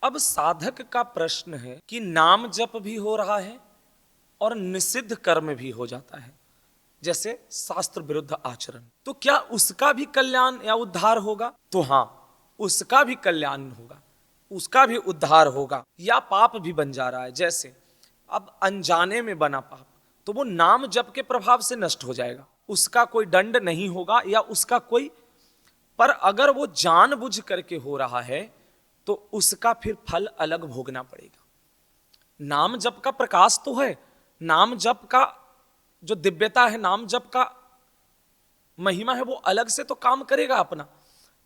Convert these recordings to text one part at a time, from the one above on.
अब साधक का प्रश्न है कि नाम जप भी हो रहा है और निषिद्ध कर्म भी हो जाता है, जैसे शास्त्र विरुद्ध आचरण, तो क्या उसका भी कल्याण या उद्धार होगा? तो हाँ, उसका भी कल्याण होगा, उसका भी उद्धार होगा, या पाप भी बन जा रहा है। जैसे अब अनजाने में बना पाप, तो वो नाम जप के प्रभाव से नष्ट हो जाएगा, उसका कोई दंड नहीं होगा या उसका कोई, पर अगर वो जानबूझ करके हो रहा है तो उसका फिर फल अलग भोगना पड़ेगा। नाम जप का प्रकाश तो है, नाम जप का जो दिव्यता है, नाम जप का महिमा है, वो अलग से तो काम करेगा अपना,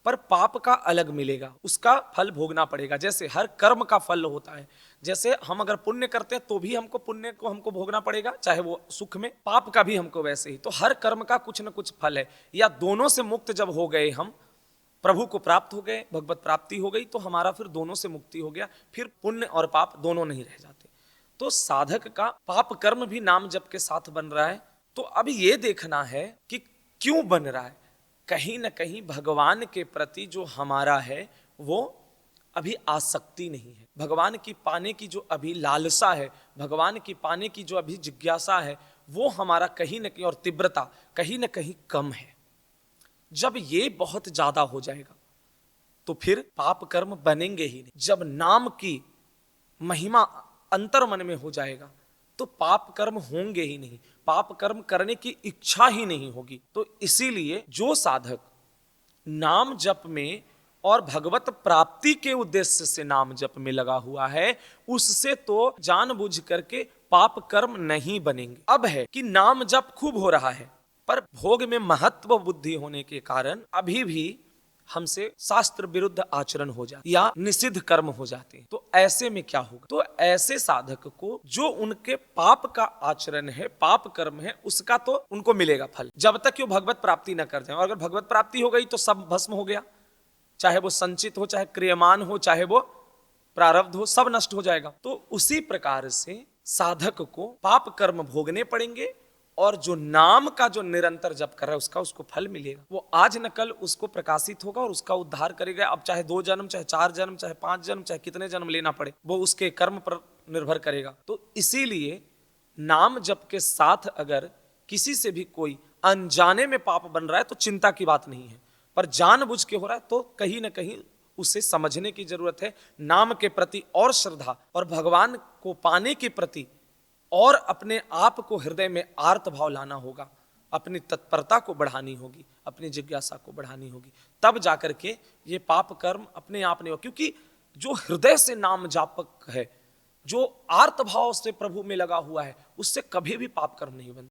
पर पाप का अलग मिलेगा, उसका फल भोगना पड़ेगा। जैसे हर कर्म का फल होता है, जैसे हम अगर पुण्य करते हैं तो भी हमको पुण्य को हमको भोगना पड़ेगा, चाहे वो सुख में, पाप का भी हमको वैसे ही। तो हर कर्म का कुछ न कुछ फल है, या दोनों से मुक्त जब हो गए, हम प्रभु को प्राप्त हो गए, भगवत प्राप्ति हो गई, तो हमारा फिर दोनों से मुक्ति हो गया, फिर पुण्य और पाप दोनों नहीं रह जाते। तो साधक का पाप कर्म भी नाम जप के साथ बन रहा है। तो अब ये देखना है कि क्यों बन रहा है। कहीं ना कहीं भगवान के प्रति जो हमारा है वो अभी आसक्ति नहीं है, भगवान की पाने की जो अभी लालसा है, भगवान की पाने की जो अभी जिज्ञासा है, वो हमारा कहीं ना कहीं, और तीव्रता कहीं ना कहीं कम है। जब ये बहुत ज्यादा हो जाएगा तो फिर पाप कर्म बनेंगे ही नहीं। जब नाम की महिमा अंतर मन में हो जाएगा तो पाप कर्म होंगे ही नहीं, पाप कर्म करने की इच्छा ही नहीं होगी। तो इसीलिए जो साधक नाम जप में और भगवत प्राप्ति के उद्देश्य से नाम जप में लगा हुआ है, उससे तो जानबूझ करके पाप कर्म नहीं बनेंगे। अब है कि नाम जप खूब हो रहा है, पर भोग में महत्व बुद्धि होने के कारण अभी भी हमसे शास्त्र विरुद्ध आचरण हो जाए या निषिद्ध कर्म हो जाते हैं। तो ऐसे में क्या होगा? तो ऐसे साधक को जो उनके पाप का आचरण है, पाप कर्म है, उसका तो उनको मिलेगा फल, जब तक वो भगवत प्राप्ति न कर जाए। और अगर भगवत प्राप्ति हो गई तो सब भस्म हो गया, चाहे वो संचित हो, चाहे क्रियमान हो, चाहे वो प्रारब्ध हो, सब नष्ट हो जाएगा। तो उसी प्रकार से साधक को पाप कर्म भोगने पड़ेंगे, और जो नाम का जो निरंतर जप कर रहा है उसका उसको फल मिलेगा। वो आज न कल उसको प्रकाशित होगा और उसका उद्धार करेगा। अब चाहे 2 जन्म, चाहे 4 जन्म, चाहे 5 जन्म, चाहे कितने जन्म लेना पड़े, वो उसके कर्म पर निर्भर करेगा। तो इसीलिए नाम जप के साथ अगर किसी से भी कोई अनजाने में पाप बन रहा है तो चिंता की बात नहीं है, पर जानबूझ के हो रहा है तो कहीं ना कहीं उसे समझने की जरूरत है। नाम के प्रति और श्रद्धा, और भगवान को पाने के प्रति और अपने आप को हृदय में आर्त भाव लाना होगा, अपनी तत्परता को बढ़ानी होगी, अपनी जिज्ञासा को बढ़ानी होगी, तब जाकर के ये पाप कर्म अपने आप नहीं हो। क्योंकि जो हृदय से नाम जापक है, जो आर्त भाव से प्रभु में लगा हुआ है, उससे कभी भी पाप कर्म नहीं बनता।